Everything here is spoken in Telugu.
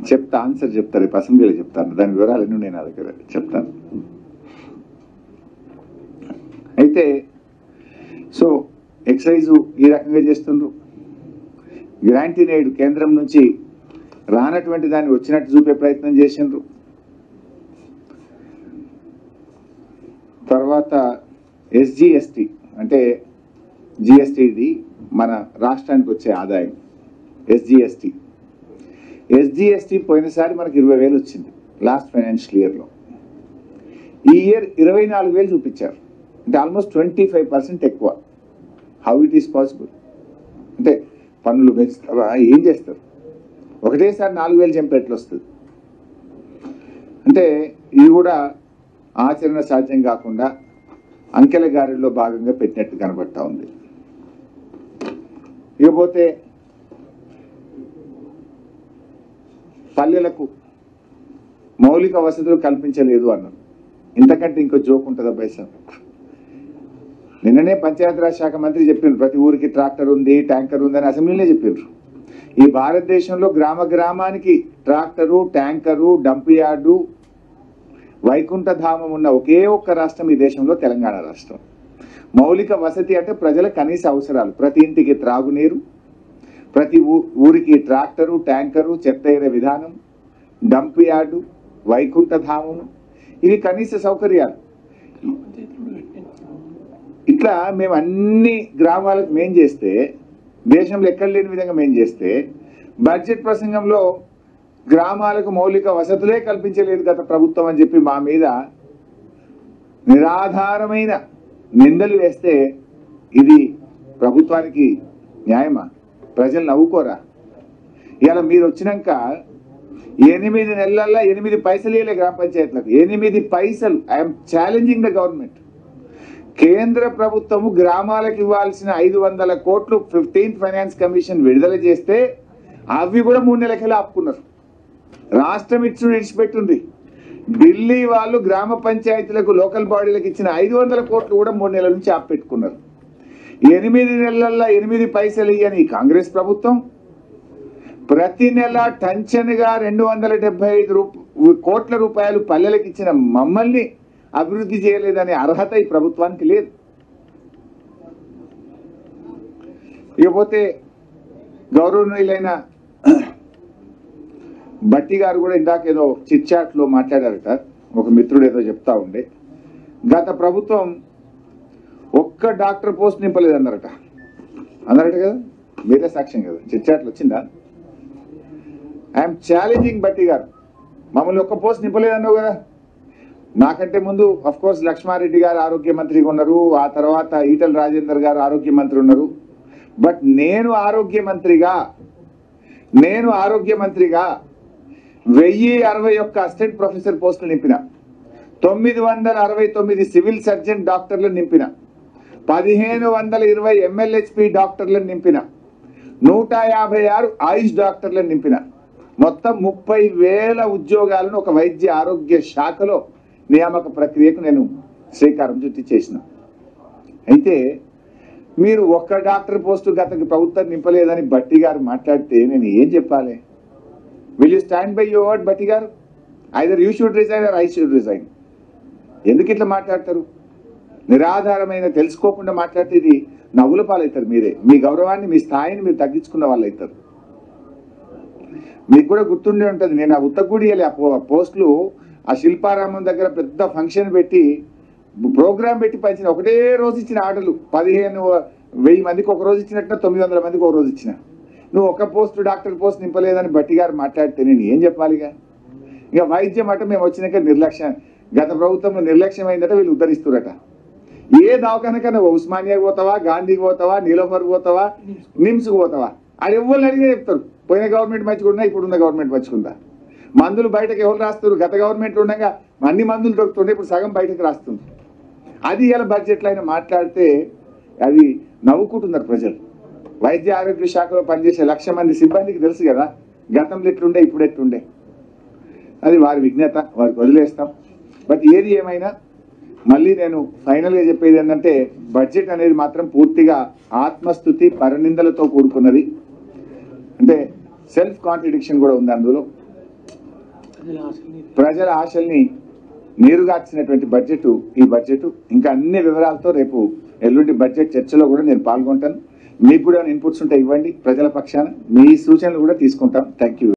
చెప్తా, ఆన్సర్ చెప్తారు, రేపు అసెంబ్లీలో చెప్తాను, దాని వివరాలన్నీ నేను నా దగ్గర చెప్తాను. అయితే సో ఎక్సైజు ఈ రకంగా చేస్తుండ్రు. గ్రాంటీ నేడు కేంద్రం నుంచి రానటువంటి దాన్ని వచ్చినట్టు చూపే ప్రయత్నం చేసిండ్రు. తర్వాత ఎస్జిఎస్టి అంటే జిఎస్టిది మన రాష్ట్రానికి వచ్చే ఆదాయం. ఎస్జిఎస్టి పోయినసారి మనకి 20,000 వచ్చింది లాస్ట్ ఫైనాన్షియల్ ఇయర్లో. ఈ ఇయర్ 24,000 చూపించారు, అంటే ఆల్మోస్ట్ 25% ఎక్కువ. How it is possible? అంటే పన్నులు పెంచుతారా, ఏం చేస్తారు? ఒకటేసారి 4,000 చంపి ఎట్లా వస్తుంది? అంటే ఇది కూడా ఆచరణ సాధ్యం కాకుండా అంకెల గారిలో భాగంగా పెట్టినట్టు కనబడతా ఉంది. ఇకపోతే పల్లెలకు మౌలిక వసతులు కల్పించలేదు అన్నారు. ఇంతకంటే ఇంకో జోక్ ఉంటుందా పైసా? నిన్ననే పంచాయతీరాజ్ శాఖ మంత్రి చెప్పిండ్రు ప్రతి ఊరికి ట్రాక్టర్ ఉంది, ట్యాంకర్ ఉంది అని అసెంబ్లీలో చెప్పిండ్రు. ఈ భారతదేశంలో గ్రామ గ్రామానికి ట్రాక్టరు, ట్యాంకరు, డంప్ యార్డు, వైకుంఠధామం ఉన్న ఒకే ఒక్క రాష్ట్రం ఈ దేశంలో తెలంగాణ రాష్ట్రం. మౌలిక వసతి అంటే ప్రజల కనీస అవసరాలు, ప్రతి ఇంటికి త్రాగునీరు, ప్రతి ఊరికి ట్రాక్టరు, ట్యాంకరు, చెత్త ఏరే విధానం, డంప్ యార్డు, వైకుంఠధామం, ఇవి కనీస సౌకర్యాలు. ఇట్లా మేము అన్ని గ్రామాలకు మేం చేస్తే, దేశంలో ఎక్కడ లేని విధంగా మేం చేస్తే, బడ్జెట్ ప్రసంగంలో గ్రామాలకు మౌలిక వసతులే కల్పించలేదు గత ప్రభుత్వం అని చెప్పి మా మీద నిరాధారమైన నిందలు వేస్తే ఇది ప్రభుత్వానికి న్యాయమా? ప్రజలు నవ్వుకోరా? ఇలా మీరు వచ్చినాక 8 నెలల్లో 8 పైసలు ఇవ్వలే గ్రామ పంచాయతీలకు, 8 పైసలు. I'm challenging the government. కేంద్ర ప్రభుత్వము గ్రామాలకు ఇవ్వాల్సిన 500 కోట్లు 15th ఫైనాన్స్ కమిషన్ విడుదల చేస్తే అవి కూడా 3 నెలలకెళ్ళి ఆపుకున్నారు. రాష్ట్రం ఇడిచిపెట్టింది. ఢిల్లీ వాళ్ళు గ్రామ పంచాయతీలకు, లోకల్ బాడీలకు ఇచ్చిన 500 కోట్లు కూడా 3 నెలల నుంచి ఆపెట్టుకున్నారు. 8 నెలల్లో 8 పైసలు ఇయ్యని కాంగ్రెస్ ప్రభుత్వం ప్రతి నెల టంచన్గా 275 కోట్ల రూపాయలు పల్లెలకు ఇచ్చిన మమ్మల్ని అభివృద్ధి చేయలేదనే అర్హత ఈ ప్రభుత్వానికి లేదు. ఇకపోతే గౌరవనీయులైన బట్టి గారు కూడా ఇందాక ఏదో చిట్ లో మాట్లాడారట, ఒక మిత్రుడు ఏదో చెప్తా ఉండే, గత ప్రభుత్వం ఒక్క డాక్టర్ పోస్ట్ నింపలేదు అన్నారట కదా, మీరే సాక్ష్యం కదా, చిట్ లో వచ్చిందా? ఐఎమ్ ఛాలెంజింగ్ బట్టి గారు, మమ్మల్ని ఒక్క పోస్ట్ నింపలేదన్నావు కదా. నాకంటే ముందు అఫ్ కోర్స్ లక్ష్మారెడ్డి గారు ఆరోగ్య మంత్రిగా ఉన్నారు, ఆ తర్వాత ఈటల రాజేందర్ గారు ఆరోగ్య మంత్రి ఉన్నారు. బట్ నేను ఆరోగ్య మంత్రిగా 1061 అసిస్టెంట్ ప్రొఫెసర్ పోస్టులు నింపిన, 969 సివిల్ సర్జన్ డాక్టర్లను నింపిన, 1520 MLHP డాక్టర్లను నింపిన, 156 ఆయుష్ డాక్టర్లను నింపిన, మొత్తం 30,000 ఉద్యోగాలను ఒక వైద్య ఆరోగ్య శాఖలో నియామక ప్రక్రియకు నేను శ్రీకారం చుట్టి చేసిన. అయితే మీరు ఒక్క డాక్టర్ పోస్టు గత ప్రభుత్వం నింపలేదని బట్టి గారు మాట్లాడితే నేను ఏం చెప్పాలి? Will you stand by your word Bhatti గారు? Either you should resign or I should resign. ఎందుకు ఇట్లా మాట్లాడతారు? నిరాధారమైన తెలుసుకోకుండా మాట్లాడితే ఇది నవ్వుల పాలవుతారు. మీరే మీ గౌరవాన్ని, మీ స్థాయిని మీరు తగ్గించుకున్న వాళ్ళు అవుతారు. మీకు కూడా గుర్తుండే ఉంటుంది, నేను ఆ ఉత్తగూడి పోస్టులు ఆ శిల్పారామం దగ్గర పెద్ద ఫంక్షన్ పెట్టి ప్రోగ్రామ్ పెట్టి పంచిన, ఒకటే రోజు ఇచ్చిన ఆర్డర్లు 15,000 మందికి ఒక రోజు ఇచ్చినట్టు 900 మందికి ఒక రోజు ఇచ్చిన. నువ్వు ఒక పోస్టు డాక్టర్ పోస్ట్ నింపలేదని బట్టి గారు మాట్లాడితే నేను ఏం చెప్పాలిగా? ఇక వైద్యం అట మేము వచ్చినాక నిర్లక్ష్యం, గత ప్రభుత్వంలో నిర్లక్ష్యం అయిందట, వీళ్ళు ఉద్ధరిస్తురట. ఏ దవాఖానకన్నా ఉస్మానియాకి పోతావా, గాంధీకి పోతావా, నీలోఫర్ పోతావా, నిమ్స్కి పోతావా, అది ఎవరిని అడిగే చెప్తారు పోయిన గవర్నమెంట్ మంచిగున్నా ఇప్పుడున్న గవర్నమెంట్ మంచిగుందా. మందులు బయటకు ఎవరు రాస్తారు? గత గవర్నమెంట్ ఉండగా అన్ని మందులు దొరుకుతుండే, ఇప్పుడు సగం బయటకు రాస్తుంది. అది ఇలా బడ్జెట్లో అయినా మాట్లాడితే అది నవ్వుకుంటున్నారు ప్రజలు. వైద్య ఆరోగ్య శాఖలో పనిచేసే 1,00,000 మంది సిబ్బందికి తెలుసు కదా గతంలో ఎట్లుండే ఇప్పుడు ఎట్లుండే. అది వారి విజ్ఞత, వారికి వదిలేస్తాం. బట్ ఏది ఏమైనా మళ్ళీ నేను ఫైనల్ గా చెప్పేది ఏంటంటే బడ్జెట్ అనేది మాత్రం పూర్తిగా ఆత్మస్థుతి పరనిందలతో కూడుకున్నది. అంటే సెల్ఫ్ కాంట్రడిక్షన్ కూడా ఉంది అందులో. ప్రజల ఆశల్ని నీరుగార్చినటువంటి బడ్జెట్ ఈ బడ్జెట్. ఇంకా అన్ని వివరాలతో రేపు ఎల్లుండి బడ్జెట్ చర్చలో కూడా నేను పాల్గొంటాను. మీకు కూడా ఇన్పుట్స్ ఉంటే ఇవ్వండి. ప్రజల పక్షాన మీ సూచనలు కూడా తీసుకుంటాం. Thank you.